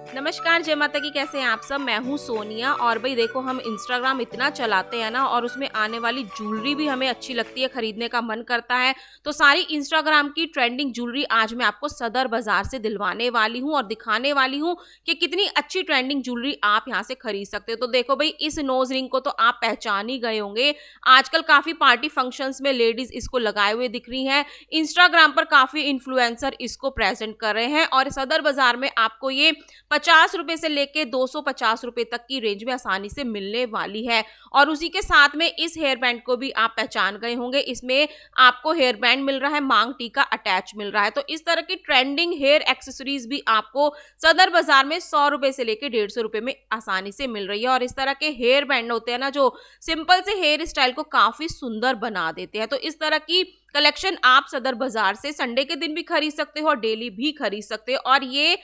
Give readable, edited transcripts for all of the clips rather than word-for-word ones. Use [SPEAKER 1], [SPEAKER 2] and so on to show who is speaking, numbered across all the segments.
[SPEAKER 1] नमस्कार, जय माता की। कैसे हैं आप सब? मैं हूँ सोनिया। और भाई देखो, हम इंस्टाग्राम इतना चलाते हैं ना, और उसमें आने वाली ज्वेलरी भी हमें अच्छी लगती है, खरीदने का मन करता है। तो सारी इंस्टाग्राम की ट्रेंडिंग ज्वेलरी आज मैं आपको सदर बाजार से दिलवाने वाली हूँ और दिखाने वाली हूँ कि कितनी अच्छी ट्रेंडिंग ज्वेलरी आप यहाँ से खरीद सकते हो। तो देखो भाई, इस नोज रिंग को तो आप पहचान ही गए होंगे। आजकल काफी पार्टी फंक्शंस में लेडीज इसको लगाए हुए दिख रही हैं। इंस्टाग्राम पर काफी इन्फ्लुएंसर इसको प्रेजेंट कर रहे हैं और सदर बाजार में आपको ये 50 रुपए से लेके 250 रुपए तक की रेंज में आसानी से मिलने वाली है। और उसी के साथ में इस हेयर बैंड को भी आप पहचान गए होंगे। इसमें आपको हेयर बैंड मिल रहा है, मांग टीका अटैच मिल रहा है। तो इस तरह की ट्रेंडिंग हेयर एक्सेसरीज भी आपको सदर बाजार में 100 रुपए से लेके 150 रुपए में आसानी से मिल रही है। और इस तरह के हेयर बैंड होते हैं ना, जो सिंपल से हेयर स्टाइल को काफी सुंदर बना देते हैं। तो इस तरह की कलेक्शन आप सदर बाजार से संडे के दिन भी खरीद सकते हो और डेली भी खरीद सकते हो। और ये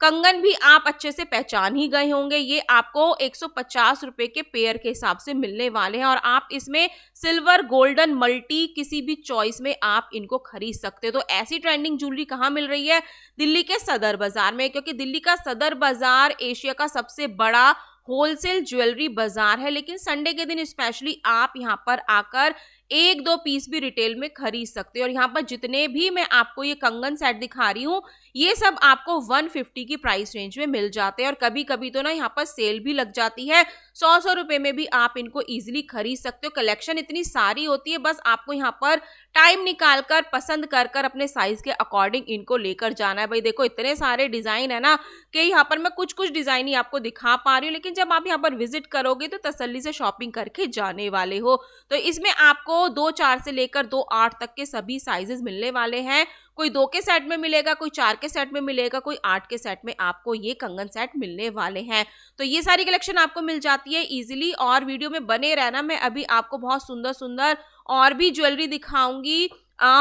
[SPEAKER 1] कंगन भी आप अच्छे से पहचान ही गए होंगे। ये आपको 150 रुपए के पेयर के हिसाब से मिलने वाले हैं और आप इसमें सिल्वर, गोल्डन, मल्टी किसी भी चॉइस में आप इनको खरीद सकते हो। तो ऐसी ट्रेंडिंग ज्वेलरी कहाँ मिल रही है? दिल्ली के सदर बाजार में, क्योंकि दिल्ली का सदर बाजार एशिया का सबसे बड़ा होलसेल ज्वेलरी बाजार है। लेकिन संडे के दिन स्पेशली आप यहाँ पर आकर एक दो पीस भी रिटेल में खरीद सकते हो। और यहाँ पर जितने भी मैं आपको ये कंगन सेट दिखा रही हूँ, ये सब आपको 150 की प्राइस रेंज में मिल जाते हैं। और कभी कभी तो ना यहाँ पर सेल भी लग जाती है, 100 रुपए में भी आप इनको इजीली खरीद सकते हो। कलेक्शन इतनी सारी होती है, बस आपको यहाँ पर टाइम निकाल कर पसंद कर कर अपने साइज के अकॉर्डिंग इनको लेकर जाना है। भाई देखो, इतने सारे डिजाइन है ना कि यहाँ पर मैं कुछ कुछ डिजाइन ही आपको दिखा पा रही हूँ, लेकिन जब आप यहाँ पर विजिट करोगे तो तसल्ली से शॉपिंग करके जाने वाले हो। तो इसमें आपको 2-4 से लेकर 2-8 तक के सभी साइजेस मिलने वाले हैं। कोई 2 के सेट में मिलेगा, कोई 4 के सेट में मिलेगा, कोई 8 के सेट में आपको ये कंगन सेट मिलने वाले हैं। तो ये सारी कलेक्शन आपको मिल जाती है इजीली। और वीडियो में बने रहना, मैं अभी आपको बहुत सुंदर सुंदर और भी ज्वेलरी दिखाऊंगी,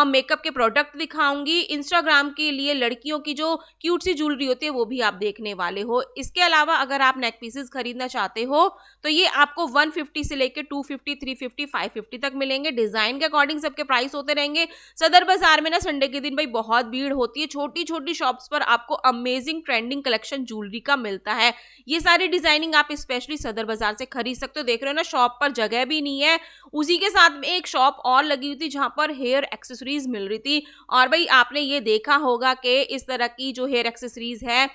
[SPEAKER 1] मेकअप के प्रोडक्ट दिखाऊंगी। इंस्टाग्राम के लिए लड़कियों की जो क्यूट सी ज्वेलरी होती है वो भी आप देखने वाले हो। इसके अलावा अगर आप नेक पीसेस खरीदना चाहते हो तो ये आपको 150 से लेके 250, 350, 550 तक मिलेंगे। डिजाइन के अकॉर्डिंग सबके प्राइस होते रहेंगे। सदर बाजार में ना संडे के दिन भाई बहुत भीड़ होती है। छोटी छोटी शॉप्स पर आपको अमेजिंग ट्रेंडिंग कलेक्शन ज्वेलरी का मिलता है। ये सारी डिजाइनिंग आप स्पेशली सदर बाजार से खरीद सकते हो। देख रहे हो ना, शॉप पर जगह भी नहीं है। उसी के साथ में एक शॉप और लगी हुई थी जहां पर हेयर एक्सेसरीज मिल रही थी। और भाई आपने ये देखा होगा कि इस तरह की जो हेयर एक्सेसरीज है,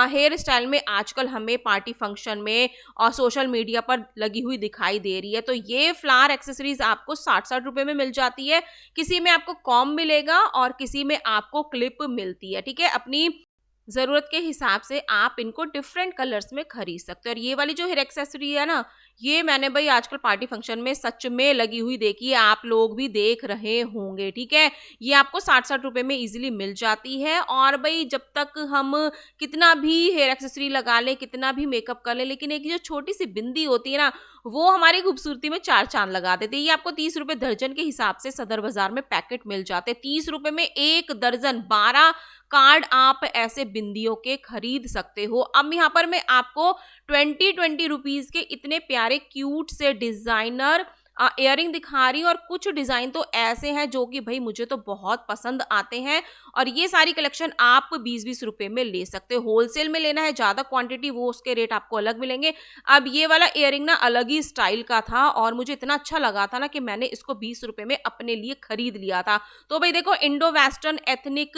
[SPEAKER 1] हेयर स्टाइल में आजकल हमें पार्टी फंक्शन में और सोशल मीडिया पर लगी हुई दिखाई दे रही है। तो ये फ्लावर एक्सेसरीज आपको 60-60 रुपए में मिल जाती है। किसी में आपको कॉम मिलेगा और किसी में आपको क्लिप मिलती है। ठीक है, अपनी जरूरत के हिसाब से आप इनको डिफरेंट कलर्स में खरीद सकते हो। और ये वाली जो हेयर एक्सेसरी है ना, ये मैंने भाई आजकल पार्टी फंक्शन में सच में लगी हुई देखी है, आप लोग भी देख रहे होंगे। ठीक है, ये आपको 60-60 रुपए में इजीली मिल जाती है। और भाई जब तक हम कितना भी हेयर एक्सेसरी लगा लें, कितना भी मेकअप कर लें, लेकिन एक जो छोटी सी बिंदी होती है ना, वो हमारी खूबसूरती में 4 चांद लगा देती है। ये आपको 30 रुपए दर्जन के हिसाब से सदर बाजार में पैकेट मिल जाते हैं। 30 रुपए में 1 दर्जन 12 कार्ड आप ऐसे बिंदियों के खरीद सकते हो। अब यहाँ पर मैं आपको 20 रुपीज के इतने प्यारे क्यूट से डिजाइनर इयररिंग दिखा रही हूँ। और कुछ डिजाइन तो ऐसे हैं जो कि भाई मुझे तो बहुत पसंद आते हैं। और ये सारी कलेक्शन आप 20-20 रुपए में ले सकते हो। होलसेल में लेना है ज्यादा क्वांटिटी, वो उसके रेट आपको अलग मिलेंगे। अब ये वाला इयररिंग ना अलग ही स्टाइल का था और मुझे इतना अच्छा लगा था ना कि मैंने इसको 20 रुपए में अपने लिए खरीद लिया था। तो भाई देखो, इंडो वेस्टर्न एथनिक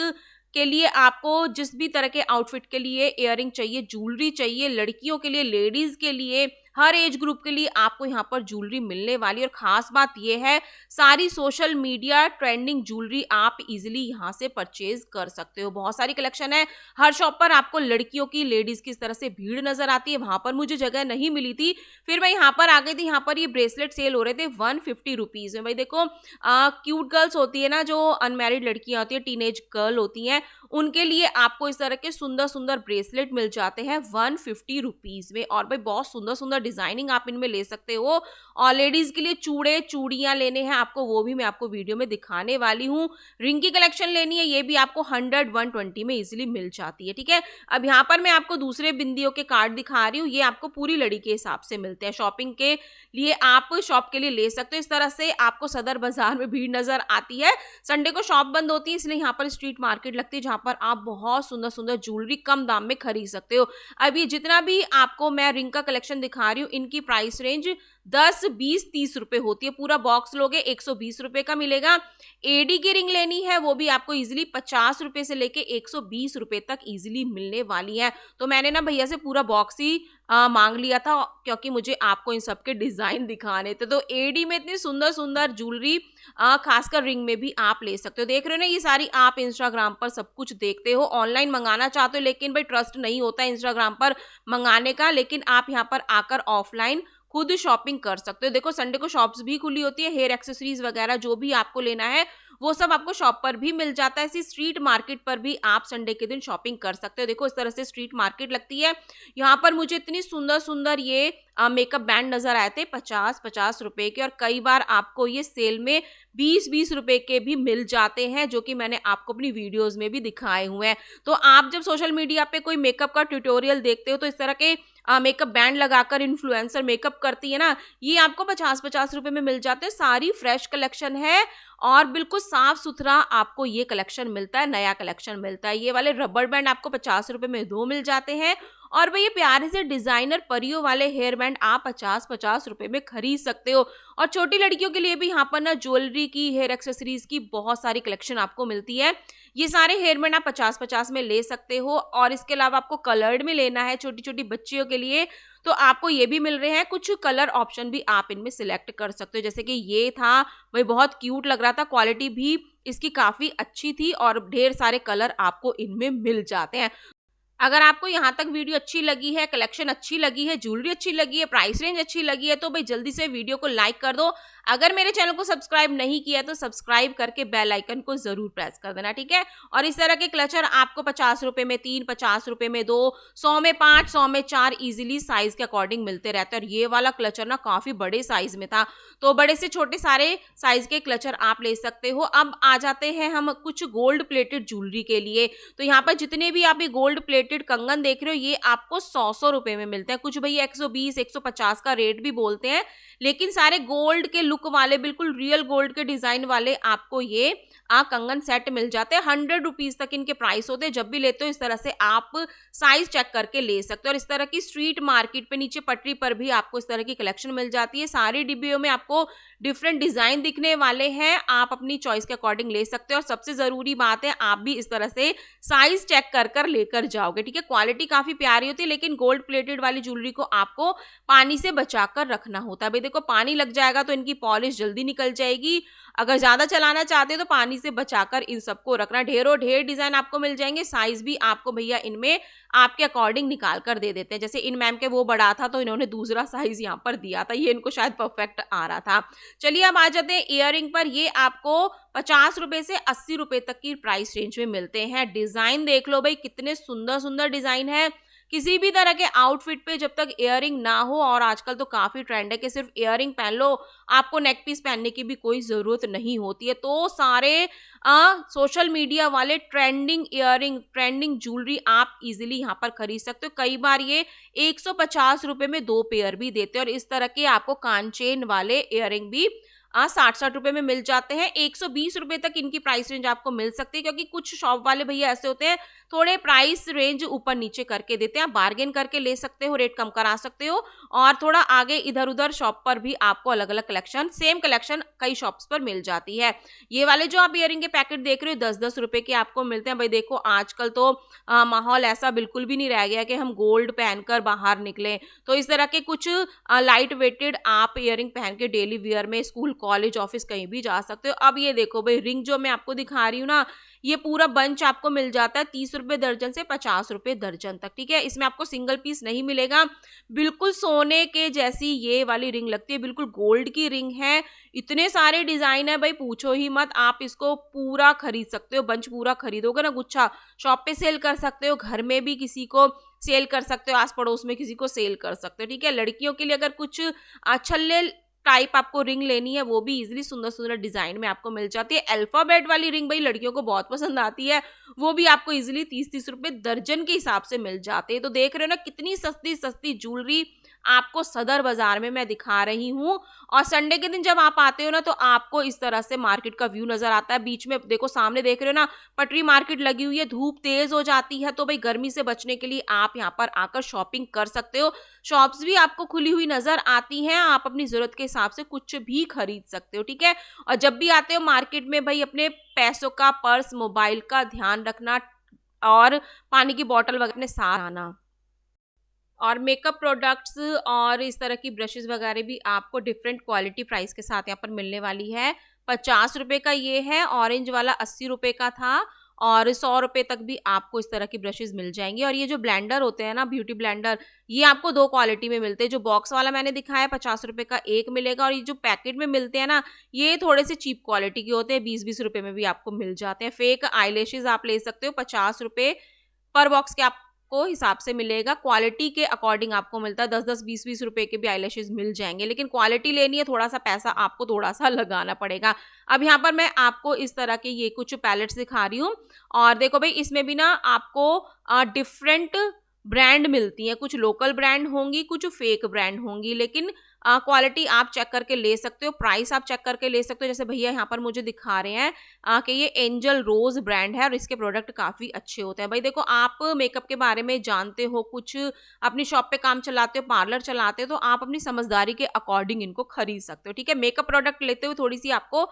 [SPEAKER 1] के लिए आपको जिस भी तरह के आउटफिट के लिए इयररिंग चाहिए, ज्वेलरी चाहिए, लड़कियों के लिए, लेडीज के लिए, हर एज ग्रुप के लिए आपको यहाँ पर ज्वेलरी मिलने वाली है। और खास बात यह है, सारी सोशल मीडिया ट्रेंडिंग ज्वेलरी आप इजीली यहाँ से परचेज कर सकते हो। बहुत सारी कलेक्शन है। हर शॉप पर आपको लड़कियों की, लेडीज की इस तरह से भीड़ नजर आती है। वहां पर मुझे जगह नहीं मिली थी, फिर मैं यहाँ पर आ गई थी। यहाँ पर ये ब्रेसलेट सेल हो रहे थे 150 रुपीज में। भाई देखो, क्यूट गर्ल्स होती है ना, जो अनमैरिड लड़कियां होती है, टीनेज गर्ल होती हैं, उनके लिए आपको इस तरह के सुंदर सुंदर ब्रेसलेट मिल जाते हैं 150 रुपीज में। और भाई बहुत सुंदर सुंदर डिजाइनिंग आप इनमें ले सकते हो। और लेडीज के लिए चूड़े चूड़ियां लेने हैं आपको, वो भी मैं आपको वीडियो में दिखाने वाली हूँ। रिंग की कलेक्शन लेनी है, ये भी आपको 100-120 में इजिली मिल जाती है। ठीक है, अब यहाँ पर मैं आपको दूसरे बिंदियों के कार्ड दिखा रही हूँ, ये आपको पूरी लड़ी के हिसाब से मिलते हैं। शॉपिंग के लिए आप शॉप के लिए ले सकते हो। इस तरह से आपको सदर बाजार में भीड़ नजर आती है। संडे को शॉप बंद होती है, इसलिए यहाँ पर स्ट्रीट मार्केट लगती है, जहाँ पर आप बहुत सुंदर सुंदर ज्वेलरी कम दाम में खरीद सकते हो। अब ये जितना भी आपको मैं रिंग का कलेक्शन दिखा रही हूँ, इनकी प्राइस रेंज 10, 20, 30 रुपए होती है। पूरा बॉक्स लोगे 120 रुपए का मिलेगा। एडी की रिंग लेनी है, वो भी आपको इजिली 50 रुपए से लेके 120 रुपए तक इजिली मिलने वाली है। तो मैंने ना भैया से पूरा बॉक्स ही मांग लिया था, क्योंकि मुझे आपको इन सब के डिजाइन दिखाने थे। तो एडी में इतनी सुंदर सुंदर ज्वेलरी खासकर रिंग में भी आप ले सकते हो। देख रहे हो ना, ये सारी आप इंस्टाग्राम पर सब कुछ देखते हो, ऑनलाइन मंगाना चाहते हो, लेकिन भाई ट्रस्ट नहीं होता है इंस्टाग्राम पर मंगाने का, लेकिन आप यहाँ पर आकर ऑफलाइन खुद शॉपिंग कर सकते हो। देखो संडे को शॉप्स भी खुली होती है, हेयर एक्सेसरीज वगैरह जो भी आपको लेना है वो सब आपको शॉप पर भी मिल जाता है। इसी स्ट्रीट मार्केट पर भी आप संडे के दिन शॉपिंग कर सकते हो। देखो इस तरह से स्ट्रीट मार्केट लगती है। यहाँ पर मुझे इतनी सुंदर सुंदर ये मेकअप बैंड नजर आए थे 50-50 रुपए के, और कई बार आपको ये सेल में 20-20 रुपए के भी मिल जाते हैं, जो कि मैंने आपको अपनी वीडियोस में भी दिखाए हुए हैं। तो आप जब सोशल मीडिया पे कोई मेकअप का ट्यूटोरियल देखते हो, तो इस तरह के मेकअप बैंड लगाकर इन्फ्लुएंसर मेकअप करती है ना, ये आपको 50-50 रुपए में मिल जाते हैं। सारी फ्रेश कलेक्शन है और बिल्कुल साफ सुथरा आपको ये कलेक्शन मिलता है, नया कलेक्शन मिलता है। ये वाले रबर बैंड आपको 50 रुपए में 2 मिल जाते हैं, और भाई ये प्यारे से डिजाइनर परियों वाले हेयर बैंड आप 50-50 रुपए में खरीद सकते हो। और छोटी लड़कियों के लिए भी यहाँ पर ना ज्वेलरी की, हेयर एक्सेसरीज की बहुत सारी कलेक्शन आपको मिलती है। ये सारे हेयर बैंड आप 50-50 में ले सकते हो। और इसके अलावा आपको कलर्ड में लेना है छोटी छोटी बच्चियों के लिए, तो आपको ये भी मिल रहे हैं। कुछ कलर ऑप्शन भी आप इनमें सिलेक्ट कर सकते हो, जैसे कि ये था, वही बहुत क्यूट लग रहा था, क्वालिटी भी इसकी काफी अच्छी थी, और ढेर सारे कलर आपको इनमें मिल जाते हैं। अगर आपको यहाँ तक वीडियो अच्छी लगी है, कलेक्शन अच्छी लगी है, ज्वेलरी अच्छी लगी है, प्राइस रेंज अच्छी लगी है, तो भाई जल्दी से वीडियो को लाइक कर दो। अगर मेरे चैनल को सब्सक्राइब नहीं किया तो सब्सक्राइब करके बेल आइकन को जरूर प्रेस कर देना, ठीक है। और इस तरह के क्लचर आपको 50 रुपए में 3, 50 रुपए में 2, 100 में 5, 100 में 4 इजिली साइज के अकॉर्डिंग मिलते रहते हैं। और ये वाला क्लचर ना काफी बड़े साइज में था, तो बड़े से छोटे सारे साइज के क्लचर आप ले सकते हो। अब आ जाते हैं हम कुछ गोल्ड प्लेटेड ज्वेलरी के लिए। तो यहाँ पर जितने भी आप ये गोल्ड प्लेटेड कंगन देख रहे हो, ये आपको 100-100 रुपए में मिलते हैं। कुछ भैया 120, 150 का रेट भी बोलते हैं, लेकिन सारे गोल्ड के लुक वाले, बिल्कुल रियल गोल्ड के डिजाइन वाले आपको ये कंगन सेट मिल जाते हैं। 100 रुपीज तक इनके प्राइस होते हैं। जब भी लेते हो इस तरह से आप साइज चेक करके ले सकते हो। और इस तरह की स्ट्रीट मार्केट पे नीचे पटरी पर भी आपको इस तरह की कलेक्शन मिल जाती है। सारी डिब्बियों में आपको डिफरेंट डिजाइन दिखने वाले हैं, आप अपनी चॉइस के अकॉर्डिंग ले सकते हो। और सबसे जरूरी बात है, आप भी इस तरह से साइज चेक कर कर लेकर जाओगे, ठीक है। क्वालिटी काफी प्यारी होती है, लेकिन गोल्ड प्लेटेड वाली ज्वेलरी को आपको पानी से बचाकर रखना होता है। भाई देखो, पानी लग जाएगा तो इनकी पॉलिश जल्दी निकल जाएगी। अगर ज्यादा चलाना चाहते हो तो पानी से बचाकर इन सबको रखना। ढेरों ढेर डिजाइन आपको मिल जाएंगे, साइज भी आपको भैया इनमें आपके अकॉर्डिंग निकाल कर दे देते हैं। जैसे इन मैम के वो बड़ा था, तो इन्होंने दूसरा साइज यहाँ पर दिया था, ये इनको शायद परफेक्ट आ रहा था। चलिए अब आ जाते हैं इयररिंग पर। ये आपको 50 रुपए से 80 रुपए तक की प्राइस रेंज में मिलते हैं। डिजाइन देख लो भाई, कितने सुंदर सुंदर डिजाइन है। किसी भी तरह के आउटफिट पे जब तक इयररिंग ना हो, और आजकल तो काफी ट्रेंड है कि सिर्फ इयररिंग पहन लो, आपको नेक पीस पहनने की भी कोई जरूरत नहीं होती है। तो सारे सोशल मीडिया वाले ट्रेंडिंग इयररिंग, ट्रेंडिंग ज्वेलरी आप इजीली यहाँ पर खरीद सकते हो। कई बार ये 150 रुपए में 2 पेयर भी देते हैं। और इस तरह के आपको कान चेन वाले इयररिंग भी 60-60 रुपए में मिल जाते हैं। 120 रुपए तक इनकी प्राइस रेंज आपको मिल सकती है, क्योंकि कुछ शॉप वाले भैया ऐसे होते हैं, थोड़े प्राइस रेंज ऊपर नीचे करके देते हैं। आप बार्गेन करके ले सकते हो, रेट कम करा सकते हो। और थोड़ा आगे इधर उधर शॉप पर भी आपको अलग अलग कलेक्शन, सेम कलेक्शन कई शॉप्स पर मिल जाती है। ये वाले जो आप इयररिंग के पैकेट देख रहे हो 10-10 रुपए के आपको मिलते हैं। भाई देखो, आजकल तो माहौल ऐसा बिल्कुल भी नहीं रह गया कि हम गोल्ड पहनकर बाहर निकले। तो इस तरह के कुछ लाइट वेटेड आप इयररिंग पहन के डेली वियर में स्कूल, कॉलेज, ऑफिस कहीं भी जा सकते हो। अब ये देखो भाई, रिंग जो मैं आपको दिखा रही हूँ ना, ये पूरा बंच आपको मिल जाता है 30 रुपए दर्जन से 50 रुपए दर्जन तक, ठीक है। इसमें आपको सिंगल पीस नहीं मिलेगा। बिल्कुल सोने के जैसी ये वाली रिंग लगती है, बिल्कुल गोल्ड की रिंग है। इतने सारे डिजाइन है भाई, पूछो ही मत। आप इसको पूरा खरीद सकते हो, बंच पूरा खरीदोगे ना गुच्छा, शॉप पे सेल कर सकते हो, घर में भी किसी को सेल कर सकते हो, आस पड़ोस में किसी को सेल कर सकते हो, ठीक है। लड़कियों के लिए अगर कुछ छल्ले टाइप आपको रिंग लेनी है, वो भी इजीली सुंदर सुंदर डिजाइन में आपको मिल जाती है। अल्फाबेट वाली रिंग भाई लड़कियों को बहुत पसंद आती है, वो भी आपको इजीली 30-30 रुपए दर्जन के हिसाब से मिल जाते हैं। तो देख रहे हो ना कितनी सस्ती सस्ती ज्वेलरी आपको सदर बाजार में मैं दिखा रही हूँ। और संडे के दिन जब आप आते हो ना, तो आपको इस तरह से मार्केट का व्यू नजर आता है। बीच में देखो, सामने देख रहे हो ना, पटरी मार्केट लगी हुई है। धूप तेज हो जाती है, तो भाई गर्मी से बचने के लिए आप यहाँ पर आकर शॉपिंग कर सकते हो। शॉप्स भी आपको खुली हुई नजर आती हैं, आप अपनी जरूरत के हिसाब से कुछ भी खरीद सकते हो, ठीक है। और जब भी आते हो मार्केट में भाई, अपने पैसों का, पर्स, मोबाइल का ध्यान रखना और पानी की बोतल वगैरह अपने साथ आना। और मेकअप प्रोडक्ट्स और इस तरह की ब्रशेस वगैरह भी आपको डिफरेंट क्वालिटी प्राइस के साथ यहाँ पर मिलने वाली है। 50 रुपए का ये है, ऑरेंज वाला 80 रुपए का था, और 100 रुपए तक भी आपको इस तरह की ब्रशेस मिल जाएंगी। और ये जो ब्लेंडर होते हैं ना, ब्यूटी ब्लेंडर, ये आपको 2 क्वालिटी में मिलते हैं। जो बॉक्स वाला मैंने दिखाया 50 रुपए का एक मिलेगा, और ये जो पैकेट में मिलते हैं ना, ये थोड़े से चीप क्वालिटी के होते हैं, 20-20 रुपए में भी आपको मिल जाते हैं। फेक आईलैशेस आप ले सकते हो, 50 रुपए पर बॉक्स के आपको हिसाब से मिलेगा। क्वालिटी के अकॉर्डिंग आपको मिलता है, 10-10 20-20 रुपए के भी आईलैशेस मिल जाएंगे, लेकिन क्वालिटी लेनी है, थोड़ा सा पैसा आपको थोड़ा सा लगाना पड़ेगा। अब यहाँ पर मैं आपको इस तरह के ये कुछ पैलेट्स दिखा रही हूँ, और देखो भाई इसमें भी ना आपको डिफरेंट ब्रांड मिलती हैं। कुछ लोकल ब्रांड होंगी, कुछ फेक ब्रांड होंगी, लेकिन क्वालिटी आप चेक करके ले सकते हो, प्राइस आप चेक करके ले सकते हो। जैसे भैया यहाँ पर मुझे दिखा रहे हैं कि ये एंजल रोज ब्रांड है, और इसके प्रोडक्ट काफी अच्छे होते हैं। भाई देखो, आप मेकअप के बारे में जानते हो, कुछ अपनी शॉप पे काम चलाते हो, पार्लर चलाते हो, तो आप अपनी समझदारी के अकॉर्डिंग इनको खरीद सकते हो, ठीक है। मेकअप प्रोडक्ट लेते हुए थोड़ी सी आपको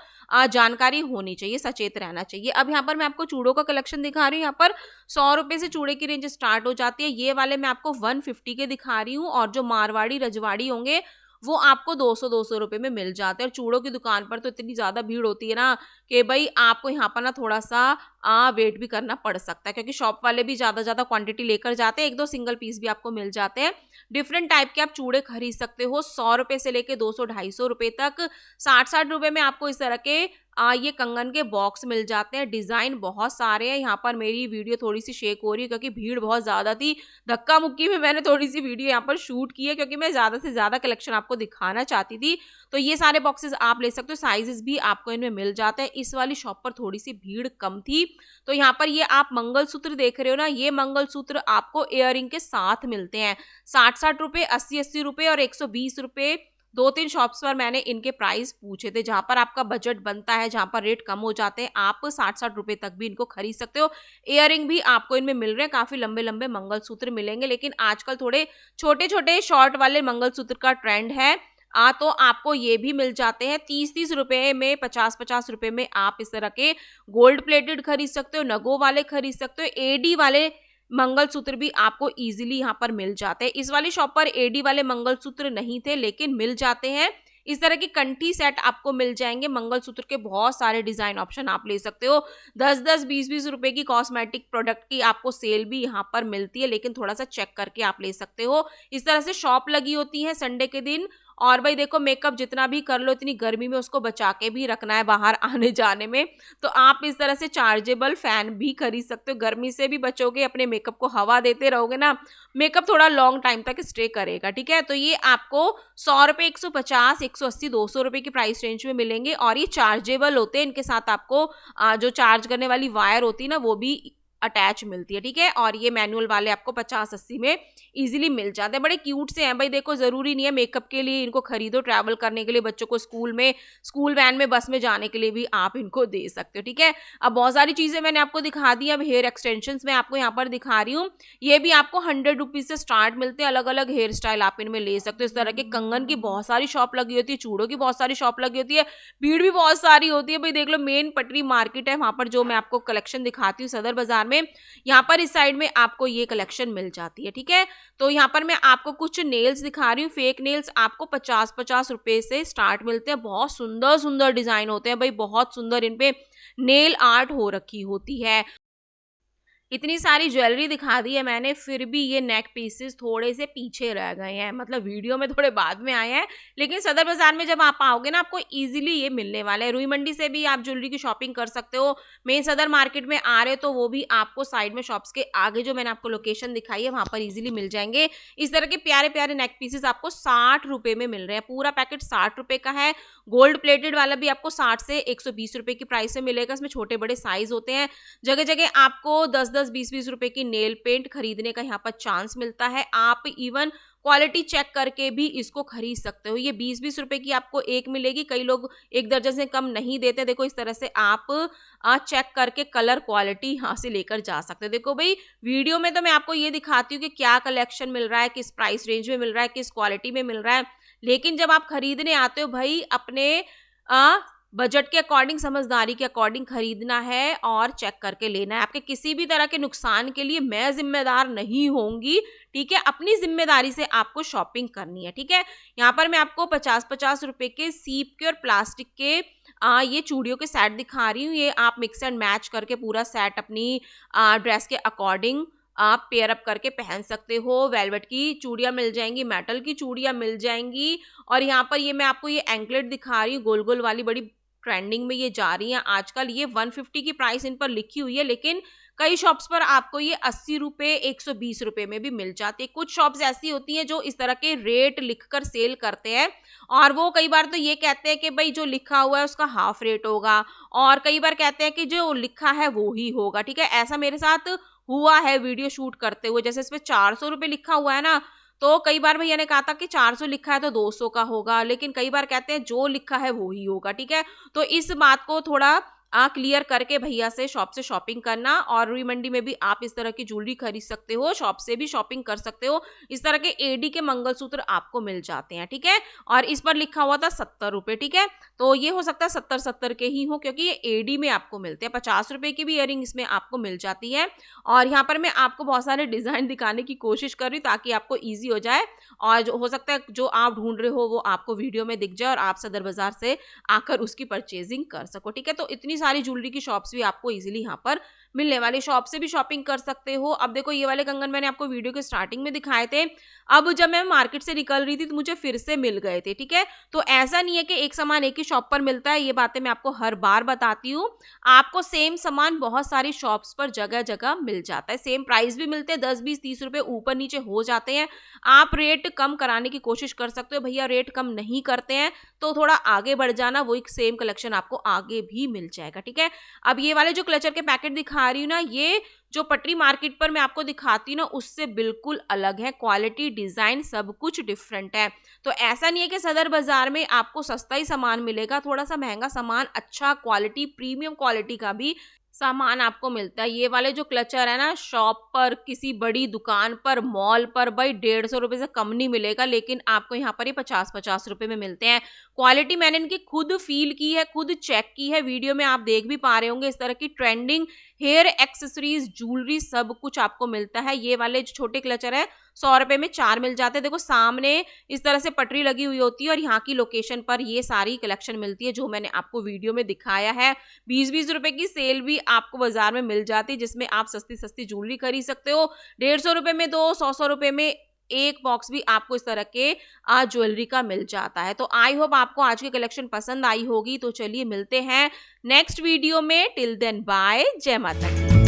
[SPEAKER 1] जानकारी होनी चाहिए, सचेत रहना चाहिए। अब यहाँ पर मैं आपको चूड़ों का कलेक्शन दिखा रही हूँ। यहाँ पर 100 रुपए से चूड़े की रेंज स्टार्ट हो जाती है। ये वाले मैं आपको 150 के दिखा रही हूँ, और जो मारवाड़ी रजवाड़ी होंगे वो आपको 200-200 रुपए में मिल जाते हैं। और चूड़ों की दुकान पर तो इतनी ज्यादा भीड़ होती है ना, कि भाई आपको यहाँ पर ना थोड़ा सा वेट भी करना पड़ सकता है, क्योंकि शॉप वाले भी ज्यादा क्वांटिटी लेकर जाते हैं। 1-2 सिंगल पीस भी आपको मिल जाते हैं। डिफरेंट टाइप के आप चूड़े खरीद सकते हो, 100 रुपए से लेके 200-250 रुपए तक। 60-60 रुपए में आपको इस तरह के ये कंगन के बॉक्स मिल जाते हैं। डिजाइन बहुत सारे हैं। यहाँ पर मेरी वीडियो थोड़ी सी शेक हो रही है, क्योंकि भीड़ बहुत ज्यादा थी। धक्का मुक्की में मैंने थोड़ी सी वीडियो यहाँ पर शूट की है, क्योंकि मैं ज्यादा से ज्यादा कलेक्शन आपको दिखाना चाहती थी। तो ये सारे बॉक्सेस आप ले सकते हो, साइजेस भी आपको इनमें मिल जाते हैं। इस वाली शॉप पर थोड़ी सी भीड़ कम थी। तो यहाँ पर ये आप मंगलसूत्र देख रहे हो ना, ये मंगलसूत्र आपको इयररिंग के साथ मिलते हैं। 60-60 रुपए, 80-80 रुपए और 120 रुपए। 2-3 शॉप्स पर मैंने इनके प्राइस पूछे थे। जहां पर आपका बजट बनता है, जहां पर रेट कम हो जाते हैं, आप 60-60 रुपए तक भी इनको खरीद सकते हो। इयररिंग भी आपको इनमें मिल रहे हैं, काफी लंबे लंबे मंगलसूत्र मिलेंगे, लेकिन आजकल थोड़े छोटे छोटे शॉर्ट वाले मंगलसूत्र का ट्रेंड है। तो आपको ये भी मिल जाते हैं 30-30 रुपए में, 50-50 रुपए में। आप इस तरह के गोल्ड प्लेटेड खरीद सकते हो, नगों वाले खरीद सकते हो, एडी वाले मंगलसूत्र भी आपको इजीली यहाँ पर मिल जाते हैं। इस वाली शॉप पर एडी वाले मंगलसूत्र नहीं थे, लेकिन मिल जाते हैं। इस तरह की कंठी सेट आपको मिल जाएंगे। मंगलसूत्र के बहुत सारे डिजाइन ऑप्शन आप ले सकते हो। 10-10, 20-20 रुपए की कॉस्मेटिक प्रोडक्ट की आपको सेल भी यहाँ पर मिलती है, लेकिन थोड़ा सा चेक करके आप ले सकते हो। इस तरह से शॉप लगी होती है संडे के दिन। और भाई देखो, मेकअप जितना भी कर लो, इतनी गर्मी में उसको बचा के भी रखना है बाहर आने जाने में, तो आप इस तरह से चार्जेबल फैन भी खरीद सकते हो। गर्मी से भी बचोगे, अपने मेकअप को हवा देते रहोगे ना, मेकअप थोड़ा लॉन्ग टाइम तक स्टे करेगा, ठीक है। तो ये आपको 100 रुपए, 150, 180, 200 रुपए की प्राइस रेंज में मिलेंगे, और ये चार्जेबल होते हैं। इनके साथ आपको जो चार्ज करने वाली वायर होती है ना, वो भी अटैच मिलती है, ठीक है। और ये मैनुअल वाले आपको 50-80 में इजीली मिल जाते हैं। बड़े क्यूट से हैं भाई। देखो, जरूरी नहीं है मेकअप के लिए इनको खरीदो, ट्रैवल करने के लिए, बच्चों को स्कूल में, स्कूल वैन में, बस में जाने के लिए भी आप इनको दे सकते हो, ठीक है। अब बहुत सारी चीजें मैंने आपको दिखा दी। अब हेयर एक्सटेंशन मैं आपको यहाँ पर दिखा रही हूँ। ये भी आपको 100 रुपीज से स्टार्ट मिलते हैं। अलग अलग हेयर स्टाइल आप इनमें ले सकते हो। इस तरह के कंगन की बहुत सारी शॉप लगी होती है, चूड़ों की बहुत सारी शॉप लगी होती है, भीड़ भी बहुत सारी होती है। भाई देख लो, मेन पटरी मार्केट है, वहां पर जो मैं आपको कलेक्शन दिखाती हूँ सदर बाजार बाजार में, यहाँ पर इस साइड में आपको ये कलेक्शन मिल जाती है। ठीक है, तो यहाँ पर मैं आपको कुछ नेल्स दिखा रही हूँ। फेक नेल्स आपको 50-50 रुपए से स्टार्ट मिलते हैं। बहुत सुंदर सुंदर डिजाइन होते हैं भाई, बहुत सुंदर इन पे नेल आर्ट हो रखी होती है। इतनी सारी ज्वेलरी दिखा दी है मैंने, फिर भी ये नेक पीसेस थोड़े से पीछे रह गए हैं, मतलब वीडियो में थोड़े बाद में आए हैं, लेकिन सदर बाजार में जब आप आओगे ना आपको इजीली ये मिलने वाला है। रुई मंडी से भी आप ज्वेलरी की शॉपिंग कर सकते हो। मेन सदर मार्केट में आ रहे हो तो वो भी आपको साइड में शॉप्स के आगे जो मैंने आपको लोकेशन दिखाई है वहां पर इजीली मिल जाएंगे। इस तरह के प्यारे प्यारे नेक पीसेस आपको 60 रुपए में मिल रहे हैं। पूरा पैकेट 60 रुपए का है। गोल्ड प्लेटेड वाला भी आपको 60 से 120 रुपए की प्राइस में मिलेगा। इसमें छोटे बड़े साइज होते हैं। जगह जगह आपको 10-10, 20-20 रुपए की नेल पेंट खरीदने का यहाँ पर चांस मिलता है। आप इवन क्वालिटी चेक करके भी इसको खरीद सकते हो। ये 20-20 रुपए की आपको एक मिलेगी। कई लोग एक दर्जन से कम नहीं देते। देखो इस तरह से आप चेक करके कलर क्वालिटी यहाँ से लेकर जा सकते हो। देखो भाई, वीडियो में तो मैं आपको ये दिखाती हूँ कि क्या कलेक्शन मिल रहा है, किस प्राइस रेंज में मिल रहा है, किस क्वालिटी में मिल रहा है, लेकिन जब आप खरीदने आते हो भाई अपने बजट के अकॉर्डिंग, समझदारी के अकॉर्डिंग खरीदना है और चेक करके लेना है। आपके किसी भी तरह के नुकसान के लिए मैं जिम्मेदार नहीं होंगी। ठीक है, अपनी जिम्मेदारी से आपको शॉपिंग करनी है। ठीक है, यहाँ पर मैं आपको 50-50 रुपए के सीप के और प्लास्टिक के ये चूड़ियों के सेट दिखा रही हूँ। ये आप मिक्स एंड मैच करके पूरा सेट अपनी ड्रेस के अकॉर्डिंग आप पेयर अप करके पहन सकते हो। वेलवेट की चूड़ियां मिल जाएंगी, मेटल की चूड़ियां मिल जाएंगी, और यहाँ पर ये मैं आपको ये एंकलेट दिखा रही हूँ गोल गोल वाली, बड़ी ट्रेंडिंग में ये जा रही हैं आजकल। ये 150 की प्राइस इन पर लिखी हुई है, लेकिन कई शॉप्स पर आपको ये 80 रुपए, 120 रुपए में भी मिल जाती है। कुछ शॉप्स ऐसी होती हैं जो इस तरह के रेट लिखकर सेल करते हैं, और वो कई बार तो ये कहते हैं कि भाई जो लिखा हुआ है उसका हाफ रेट होगा, और कई बार कहते हैं कि जो लिखा है वो ही होगा। ठीक है, ऐसा मेरे साथ हुआ है वीडियो शूट करते हुए। जैसे इसमें 400 रुपए लिखा हुआ है ना, तो कई बार भैया ने कहा था कि 400 लिखा है तो 200 का होगा, लेकिन कई बार कहते हैं जो लिखा है वो ही होगा। ठीक है, तो इस बात को थोड़ा क्लियर करके भैया से शॉप से शॉपिंग करना। और रुई मंडी में भी आप इस तरह की ज्वेलरी खरीद सकते हो, शॉप से भी शॉपिंग कर सकते हो। इस तरह के एडी के मंगलसूत्र आपको मिल जाते हैं। ठीक है, और इस पर लिखा हुआ था 70 रुपए। ठीक है, तो ये हो सकता है 70-70 के ही हो, क्योंकि ये एडी में आपको मिलते हैं। 50 रुपए की भी इयरिंग इसमें आपको मिल जाती है। और यहाँ पर मैं आपको बहुत सारे डिजाइन दिखाने की कोशिश कर रही हूँ ताकि आपको ईजी हो जाए, और जो हो सकता है जो आप ढूंढ रहे हो वो आपको वीडियो में दिख जाए और आप सदर बाजार से आकर उसकी परचेजिंग कर सको। ठीक है, तो इतनी सारी ज्वेलरी की शॉप्स भी आपको इजीली यहाँ पर मिलने वाली, शॉप से भी शॉपिंग कर सकते हो। अब देखो ये वाले कंगन मैंने आपको वीडियो के स्टार्टिंग में दिखाए थे, अब जब मैं मार्केट से निकल रही थी तो मुझे फिर से मिल गए थे। ठीक है, तो ऐसा नहीं है कि एक सामान एक ही शॉप पर मिलता है, ये बातें मैं आपको हर बार बताती हूँ। आपको सेम सामान बहुत सारी शॉप्स पर जगह जगह मिल जाता है। सेम प्राइस भी मिलते हैं, 10, 20, 30 रुपए ऊपर नीचे हो जाते हैं। आप रेट कम कराने की कोशिश कर सकते हो। भैया रेट कम नहीं करते हैं तो थोड़ा आगे बढ़ जाना, वो एक सेम कलेक्शन आपको आगे भी मिल जाएगा। ठीक है, अब ये वाले जो क्लचर के पैकेट दिखा रही हूँ ना, ये जो पटरी मार्केट पर मैं आपको दिखाती हूँ ना उससे बिल्कुल अलग है। क्वालिटी, डिजाइन सब कुछ डिफरेंट है। तो ऐसा नहीं है कि सदर बाजार में आपको सस्ता ही सामान मिलेगा, थोड़ा सा महंगा सामान, अच्छा क्वालिटी, प्रीमियम क्वालिटी का भी सामान आपको मिलता है। ये वाले जो क्लचर है ना, शॉप पर, किसी बड़ी दुकान पर, मॉल पर भाई 150 रुपए से कम नहीं मिलेगा, लेकिन आपको यहाँ पर ही 50-50 रुपए में मिलते हैं। क्वालिटी मैंने इनकी खुद फील की है, खुद चेक की है, वीडियो में आप देख भी पा रहे होंगे। इस तरह की ट्रेंडिंग हेयर एक्सेसरीज, ज्वेलरी सब कुछ आपको मिलता है। ये वाले जो छोटे क्लचर है 100 रुपए में 4 मिल जाते हैं। देखो सामने इस तरह से पटरी लगी हुई होती है और यहाँ की लोकेशन पर ये सारी कलेक्शन मिलती है जो मैंने आपको वीडियो में दिखाया है। 20-20 रुपए की सेल भी आपको बाजार में मिल जाती है, जिसमें आप सस्ती सस्ती ज्वेलरी खरीद सकते हो। 150 रुपए में 2, 100 रुपए में एक बॉक्स भी आपको इस तरह के ज्वेलरी का मिल जाता है। तो आई होप आपको आज की कलेक्शन पसंद आई होगी। तो चलिए मिलते हैं नेक्स्ट वीडियो में। टिल देन बाय, जय माता दी।